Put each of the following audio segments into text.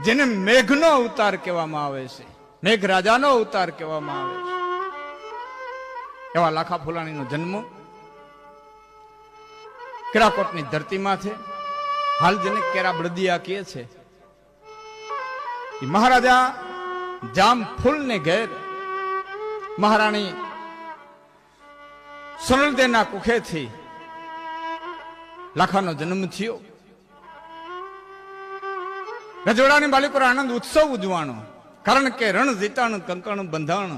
જેને મેઘનો અવતાર કહેવામાં આવે છે, મેઘ રાજાનો અવતાર કહેવામાં આવે છે, એવા લાખા ફુલાણીનો જન્મ કેરાકોટની ધરતીમાં છે. હાલ જેને કેરા બળદિયા કહે છે, મહારાજા જામફૂલને ઘેર મહારાણી સોનલદેના કુખેથી લાખાનો જન્મ થયો. રજવાડાની બાલિકો આનંદ ઉત્સવ ઉજવાણો, કારણ કે રણ જીતાણ કંકણ બંધાણ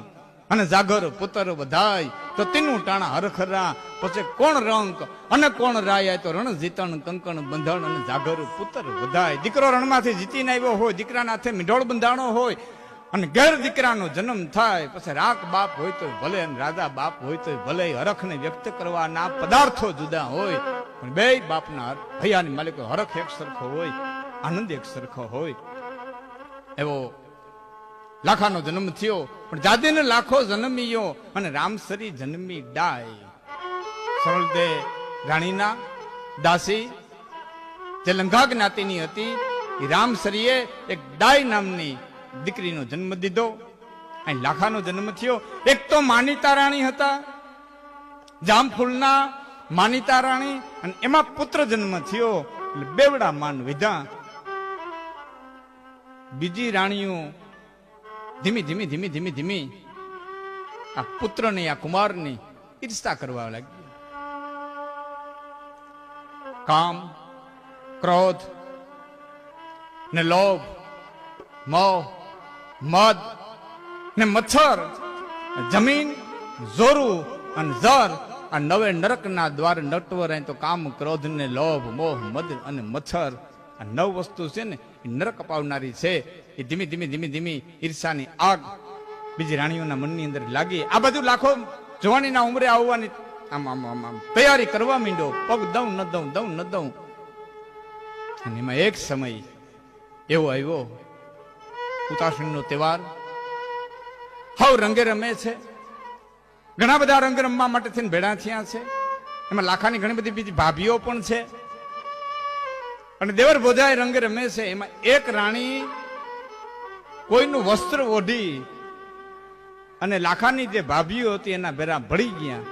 અને જાગર પુત્ર બધાય તો તીનું ટાણા હરખરા પછી કોણ રંક અને કોણ રાય, તો રણ જીતાણ કંકણ બંધાણ અને જાગર પુત્ર બધાય. દીકરો રણમાંથી જીતીને આવ્યો હોય, દીકરાના હાથે મીંઢોળ બંધાણો હોય અને ગેર દીકરાનો જન્મ થાય, પછી રાખ બાપ હોય તો ભલે અને રાજા બાપ હોય તો ભલે. હરખને વ્યક્ત કરવાના પદાર્થો જુદા હોય, પણ બે બાપના હૈયાની માલિકો હરખ એક સરખો હોય, આનંદ એક સરખો હોય. એવો લાખાનો જન્મ થયો. પણ જાદીને લાખો જન્મીયો અને રામસરી જન્મી ડાય. સરળદે રાણીના દાસી જે લંઘા જ્ઞાતિની હતી, એ રામસરીએ એક ડાય નામની દીકરીનો જન્મ દીધો. અહીં લાખાનો જન્મ થયો. એક તો માનીતા રાણી હતા, જામફૂલના માનીતા રાણી, અને એમાં પુત્ર જન્મ થયો એટલે બેવડા માન વિધા. બીજી રાણીઓ ધીમી ધીમી ધીમી ધીમી ધીમી આ પુત્રની આ કુમારની ઈર્ષા કરવા લાગી. કામ, ક્રોધ ને લોભ, મોહ, મદ ને મચ્છર, જમીન, જોરું અને જર, આ નવે નરકના દ્વાર નટવર. તો કામ, ક્રોધ ને લોભ, મોહ, મદ અને મચ્છર, આ 9 વસ્તુ છે ને એ નરક અપાવનારી છે. એ ધીમી ધીમી ધીમી ધીમી ઈર્ષાની આગ બીજી રાણીઓના મનની અંદર લાગી. આ બધું લાખો જવાનીના ઉંમરે આવવાની આમ આમ આમ આમ તૈયારી કરવા માંડ્યો. પગ દઉં ન દઉં, દઉં ન દઉં. અને એમાં એક સમય એવો આવ્યો, ઉતાસણીનો તહેવાર, હાવ રંગે રમે છે. ઘણા બધા રંગ રમવા માટે થઈને ભેળા થયા છે. એમાં લાખાની ઘણી બધી બીજી ભાભીઓ પણ છે અને દેવર બોધાય રંગે રમે છે. એમાં એક રાણી કોઈનું વસ્ત્ર ઓઢી અને લાખાની જે ભાભીઓ હતી એના ભેરા ભળી ગયા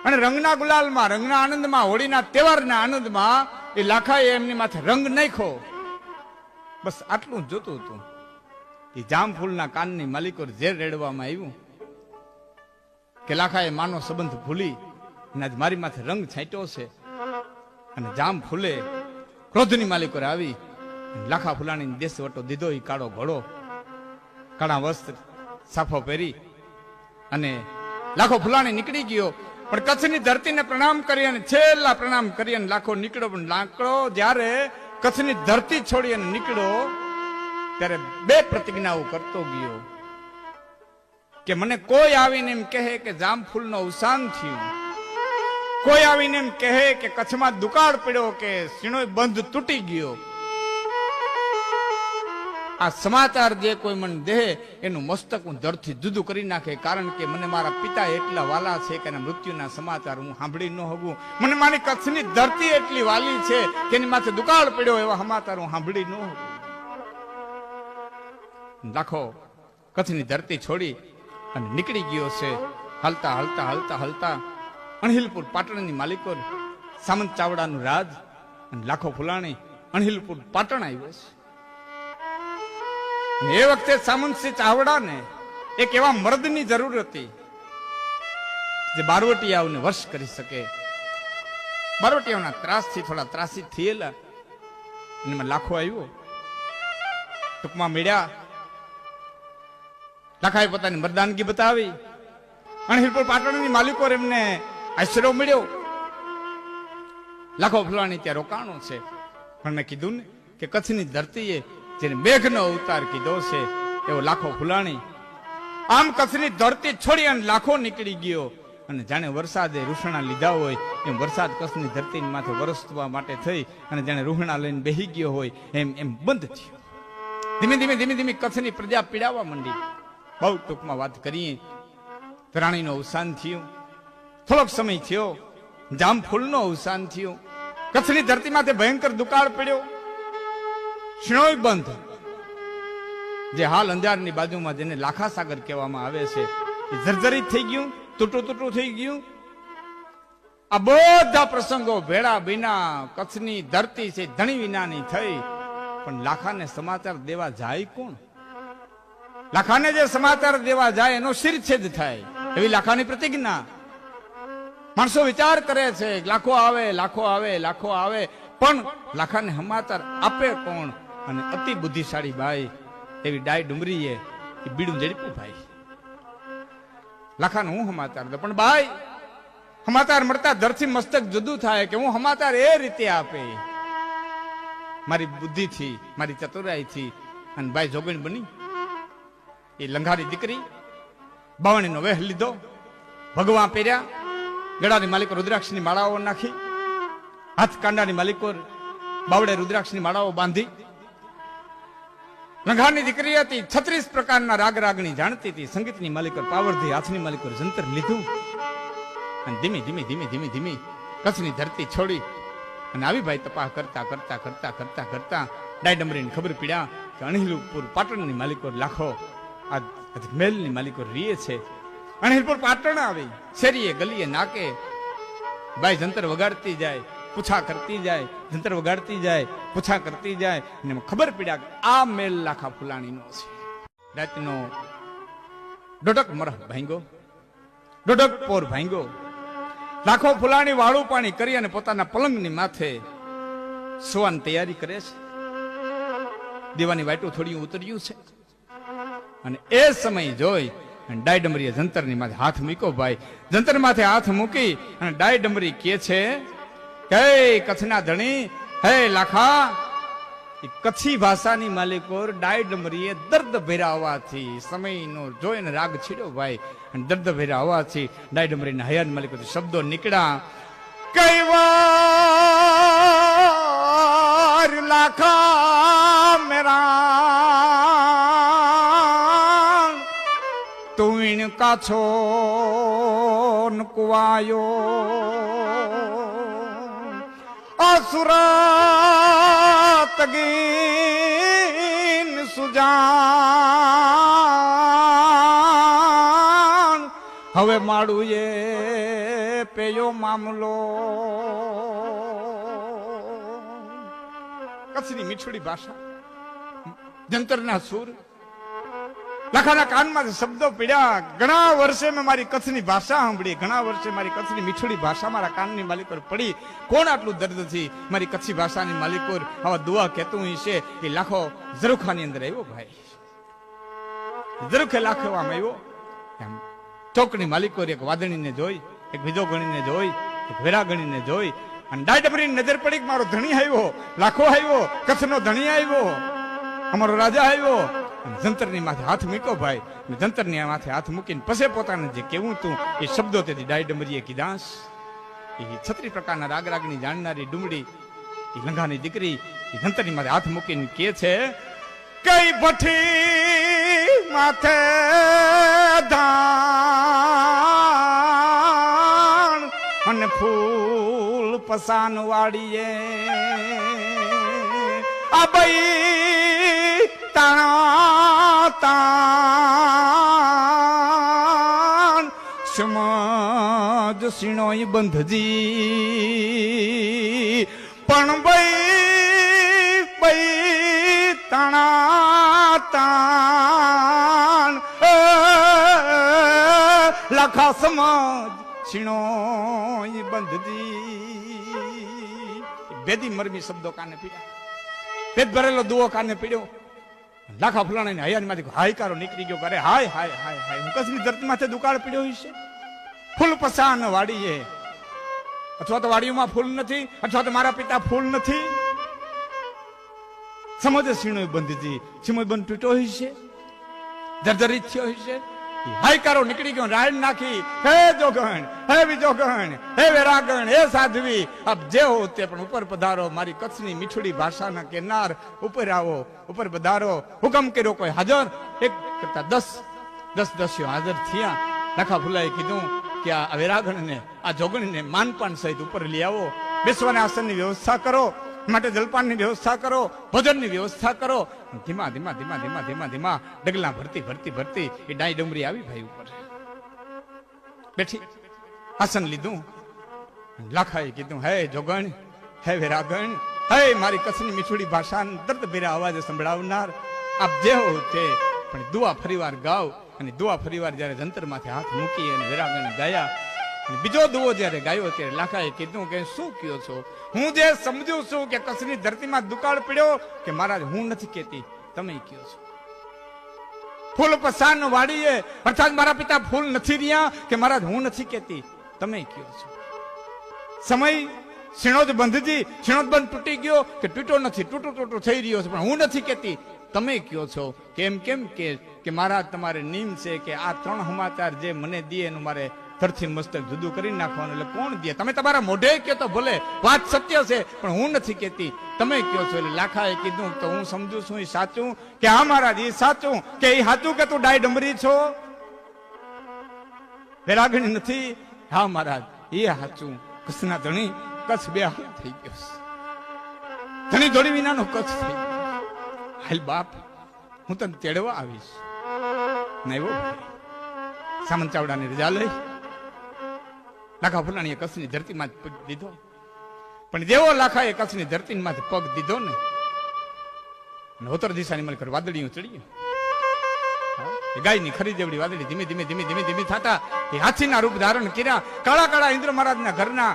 અને રંગના ગુલાલમાં, રંગના આનંદમાં, હોળીના તહેવારના આનંદમાં એ લાખાએ એમની માથે રંગ નાખ્યો. બસ આટલું જોતું હતું. એ જામફૂલના કાનની માલિકો ઝેર રેડવામાં આવ્યું કે લાખાએ માનો સંબંધ ભૂલી અને આજ મારી માથે રંગ છાંટ્યો છે. અને જામફૂલે ક્રોધની માલિકો આવી લાખા ફુલાણીને દેશ વટો દીધો. એ કાળો ઘોડો, કાળા વસ્ત્ર, સાફો પહેરી અને લાખો ફુલાણી નીકળી ગયો. પણ કચ્છની ધરતીને પ્રણામ કરી અને છેલ્લા પ્રણામ કરી અને લાખો નીકળ્યો. પણ લાકડો જ્યારે કચ્છની ધરતી છોડી અને નીકળ્યો ત્યારે 2 પ્રતિજ્ઞાઓ કરતો ગયો કે મને કોઈ આવીને એમ કહે કે જામફૂલનો અવસાન થયું, કોઈ આવીને એમ કહે કે કચ્છમાં દુકાળ પડ્યો કે સીણોય બંધ તૂટી ગયો, આ સમાચાર જે કોઈ મને દે એનું મસ્તક હું ધરથી જુદું કરી નાખે. કારણ કે મને મારા પિતા એટલા વાલા છે કે એના મૃત્યુના સમાચાર હું સાંભળી ન શકું. મને મારી કચ્છની ધરતી એટલી વાલી છે કે એની માથે દુકાળ પડ્યો એવા સમાચાર હું સાંભળી ન શકું. લાખો કચ્છની ધરતી છોડી અને નીકળી ગયો છે. હાલતા હાલતા હાલતા હાલતા અણહિલપુર પાટણની માલિકો, સામંત ચાવડાનું રાજ, અને લાખો ફુલાણી અણહિલપુર પાટણ આવ્યો છે. એ વખતે સામંતસિંહ ચાવડાને એક એવા મર્દની જરૂર હતી જે બારવટિયાઓને વશ કરી શકે. બારવટિયાઓના ત્રાસથી થોડા ત્રાસી થયેલા અને એમાં લાખો આવ્યો. ટૂંકમાં મળ્યા. લાખાએ પોતાની મર્દાનગી બતાવી. અણહિલપુર પાટણની માલિકો એમને આશરો મળ્યો. લાખો ફુલાણી ત્યાં રોકાણો છે. પણ મેં કીધું ને કે કચ્છની ધરતીએ જેને મેઘનો અવતાર કીધો છે એવો લાખો ફુલાણી આમ કચ્છની ધરતી છોડી અને લાખો નીકળી ગયો. અને જાણે વરસાદે રૂષણા લીધા હોય એમ વરસાદ કચ્છની ધરતી માથે વરસવા માટે થઈ અને જાણે રૂહણા લઈને બેહી ગયો હોય એમ એમ બંધ થયો. ધીમે ધીમે ધીમે ધીમે કચ્છની પ્રજા પીડાવા માંડી. બહુ ટૂંકમાં વાત કરીએ તો રાણીનું અવસાન થયું. થોડોક સમય થયો જામફૂલનો અવસાન થયું. કચ્છની ધરતી માથે ભયંકર દુકાળ પડ્યો. શિણોઈ બંધ, જે હાલ અંજારની બાજુમાં જેને લાખા સાગર કહેવામાં આવે છે, એ જર્જરિત થઈ ગયું, તૂટું થઈ ગયું. આ બધા પ્રસંગો ભેળા બીના કચ્છની ધરતી છે ધણી વિનાની થઈ. પણ લાખાને સમાચાર દેવા જાય કોણ? લાખાને જે સમાચાર દેવા જાય એનો શિરછેદ થાય, એવી લાખાની પ્રતિજ્ઞા. માણસો વિચાર કરે છે લાખો આવે, લાખો આવે, લાખો આવે, પણ લાખાને સમાચાર આપે કોણ? અને અતિ બુદ્ધિશાળી ભાઈ એવી ડાય ડુમરીએ એ બીડું ઝડપ્યું ભાઈ. લાખાને હું સમાચાર દઉં, પણ ભાઈ સમાચાર મળતા ધરથી મસ્તક જુદું થાય કે હું સમાચાર એ રીતે આપે મારી બુદ્ધિથી, મારી ચતુરાઈથી. અને ભાઈ જોગણી બની એ લંઘારી દીકરી, બાવણીનો વેહ લીધો, ભગવા પહેર્યા, ગળાની માલિકો રુદ્રાક્ષની માળાઓ નાખી, હાથ કાંડાની માલિકો બાવડે રુદ્રાક્ષની માળાઓ બાંધી. લંઘાની દીકરી હતી, 36 પ્રકારના રાગ રાગણી જાણતી હતી, સંગીતની માલિકો પાવરધી, હાથની માલિકો જંતર લીધું અને ધીમે ધીમે ધીમે ધીમે ધીમે કચ્છની ધરતી છોડી અને આવી ભાઈ તપાસ કરતા કરતા કરતા કરતા કરતા ડાયડમરીને ખબર પડ્યા કે અણહિલપુર પાટણની માલિકો લાખો આ મેલની માલિકો રીએ છે. અણહિલપુર પાટણ આવી, શેરીએ ગલીએ નાકે ભાઈ જંતર વગાડતી જાય, પૂછા કરતી જાય, જંતર વગાડતી જાય, પૂછા કરતી જાય. અને ખબર પડ્યા કે આ મેલ લાખા ફુલાણીનો છે. રાતનો ડોડક મરહ ભાંગો, ડોડક પોર ભાંગો. લાખો ફુલાણી વાળું પાણી કરી અને પોતાના પલંગની માથે સુવાની તૈયારી કરે છે. દીવાની વાટું થોડી ઉતર્યું છે અને એ સમય જોઈ અને ડાયડમરીએ જંતરની માથે હાથ મૂક્યો ભાઈ. જંતર માથે હાથ મૂકી અને ડાયડમરી કહે છે કે કચ્છના ધણી, હે લાખા, કચ્છી ભાષાની માલિકો ડાયડમરીએ દર્દ ભેરા હોવાથી સમયનો જોઈને રાગ છીડ્યો ભાઈ. અને દર્દ ભેરા હોવાથી ડાયડમરીના હયાન માલિકો શબ્દો નીકળ્યા. કઈ વાર લાખા મેરા તું ઈણ કાછો કુવાયો અસુરત ગીન સુજાન હવે માડું એ પેયો મામલો. કચ્છની મીઠડી ભાષા, જંતરના સુર, લાખાના કાનમાં શબ્દો પીડ્યા. ઘણા વર્ષે મેં મારી કચ્છની ભાષા સાંભળી, ઘણા વર્ષે મારી કચ્છની મીઠડી ભાષા મારા કાનની માલિકો પડી. કોણ આટલું દર્દથી મારી કચ્છી ભાષાની માલિકો આવા દુઆ કહેતું છે? એ લાખો ઝરૂખાની અંદર આવ્યો ભાઈ. ઝરૂખે લાખો આમ આવ્યો. ચોકની માલિકો એક વાદણીને જોઈ, એક બીજો ગણીને જોઈ, એક વેરા ગણીને જોઈ અને ડાયડમરીની નજર પડી કે મારો ધણી આવ્યો, લાખો આવ્યો, કચ્છનો ધણી આવ્યો, અમારો રાજા આવ્યો. જંતરની માથે હાથ મૂક્યો ભાઈ. જંતરની માથે હાથ મૂકીને પછી પોતાને જે કેવું તું એ શબ્દો તેથી ડાયડમરીએ કીધાસ. એ 36 પ્રકારના રાગ રાગની જાણનારી ડુમડી, એ લંઘાની દીકરી, એ જંતરની માથે હાથ મૂકીને કે છે કઈ ભઠ્ઠી માથે ધાણ અને ફૂલ પસાન વાળીએ આ બઈ તાણા તાણ સમજ સિણોય બંધજી પણ બઈ તાણા તાણ લાખા સમજ સિણોય બંધજી. ભેદી મરમી શબ્દો કાને પીડ્યા, ભેદ ભરેલો દુઓ કાને પીડ્યો. લાખા ફુલાણાની હયાનમાંથી હાયકારો નીકળી ગયો. કરે હાય હાય હાય હાય, હું કચ્છની ધરતી માથે દુકાળ પીડ્યો છે. ફૂલ પસાન વાડીએ, અથવા તો વાડીઓમાં ફૂલ નથી, અથવા તો મારા પિતા ફૂલ નથી. સમજ સિણોય બંધજી, સિમોય બંધ તૂટ્યો છે, જર્જરિત થયો છે. હાયકારો નીકળી ગયો, રાડ નાખી. હે જોગણ, હે વિજોગણ, હે વેરાગણ, હે સાધ્વી, આપ જે હો તે પણ ઉપર પધારો. મારી કચ્છની મીઠડી ભાષાના કેનાર ઉપર આવો, ઉપર પધારો. હુકમ કર્યો કોઈ હાજર, એક કરતા 10 દસ્યો હાજર થયા. લાખા ફુલાએ કીધું કે આ વેરાગણને, આ જોગણીને માનપાન સહિત ઉપર લઈ આવો, બેસવાના આસનની વ્યવસ્થા કરો. માટે જલપાનની વ્યવસ્થા કરો, ભોજનની વ્યવસ્થા કરો. ધીમા ધીમા ધીમા ધીમા ધીમા ધીમા ડગલા ભરતી ભરતી ભરતી એ ડાઈ ડુંગરી આવી ભાઈ ઉપર બેઠી, આસન લીધું. લાખાએ કીધું, હે જોગણ, હે વેરાગણ, હે મારી કચ્છની મીઠડી ભાષા દર્દ ભેરા અવાજે સંભળાવનાર, આપ જે હો તે પણ દુઆ ફરીવાર ગાવ. અને દુઆ ફરીવાર જયારે જંતર માથે હાથ મૂકી અને વેરાગણ ગાયા, અને બીજો દુઓ જયારે ગાયો ત્યારે લાખાએ કીધું કે શું કયો છો? હું જે સમજુ છું કે કચ્છની ધરતીમાં દુકાળ પડ્યો કે મહારાજ હું નથી કહેતી, તમે કયો છો. ફૂલ પસાન વાડીએ અર્થાત મારા પિતા ફૂલ નથી રહ્યા કે મહારાજ હું નથી કહેતી, તમે કયો છો. સમય શિણોજ બંધજી, શિણોજ બંધ તૂટી ગયો કે તૂટો નથી, તૂટું તૂટું થઈ રહ્યો છે પણ હું નથી કહેતી, તમે કયો છો. કેમ કેમ કે મહારાજ તમારે નિયમ છે કે આ 3 સમાચાર જે મને દે એનું મારે ધરતી મસ્તક જુદું કરી નાખવાનું. એટલે કોણ દે? તમે તમારા મોઢે કહો તો ભલે, વાત સત્ય છે પણ હું નથી કહેતી, તમે કયો છો. એટલે લાખાએ કીધું તો હું સમજુ છું એ સાચું કે હા મહારાજ એ સાચું કે એ સાચું કે તું ડાય ડમરી છો, વેરાગણી નથી? હા મહારાજ એ સાચું. કચ્છના ધણી, કચ્છ બે હાલ થઈ ગયો છે, ધણી ધોળી વિનાનો કચ્છ થઈ ગયો. હાલ બાપ હું તને તેડવા આવીશ. નહીં સામંત ચાવડાની રજા લઈ લાખા ફુલાણીએ કચ્છની ધરતીમાં જ પગ દીધો. પણ જેવો લાખાએ કચ્છની ધરતીમાંથી પગ દીધો ને, ઉત્તર દિશાની મલકર વાદળીઓ ચડી ગાયની ખરી જેવડી વાદળી ધીમે ધીમે ધીમે ધીમે ધીમે થતા એ હાથીના રૂપ ધારણ કર્યા. કાળા કાળા ઇન્દ્ર મહારાજના ઘરના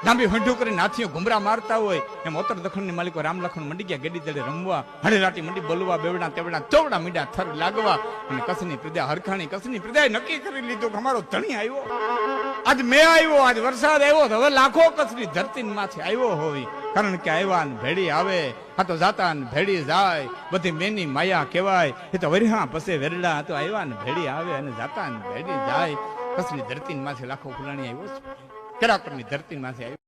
લાંબી હંઠું કરીને હાથીઓ ઘુમરા મારતા હોય એમ ઉત્તર દક્ષિણની માલિકો રામ લખન મંડી ગયા ગેડી દડે રમવા, હળેરાટી મંડી બોલવા, બેવડા તેવડા ચોવડા મીડા થર લાગવા. અને કચ્છની પ્રજા હરખાણી, કચ્છની પ્રજાએ નક્કી કરી લીધું કે અમારો ધણી આવ્યો, આજ મેં આવ્યો, આજ વરસાદ આવ્યો, હવે લાખો કચ્છની ધરતીમાંથી આવ્યો હોય. કારણ કે આવ્યા ને ભેડી આવે, આ તો જાતા ને ભેડી જાય, બધી મેની માયા કહેવાય. એ તો વરિહા પસે વેરડા, તો આવ્યા ને ભેડી આવે અને જાતા ને ભેડી જાય. કચ્છની ધરતીમાંથી લાખો ફુલાણી આવ્યો છે, કેરાકરની ધરતીમાંથી આવ્યો.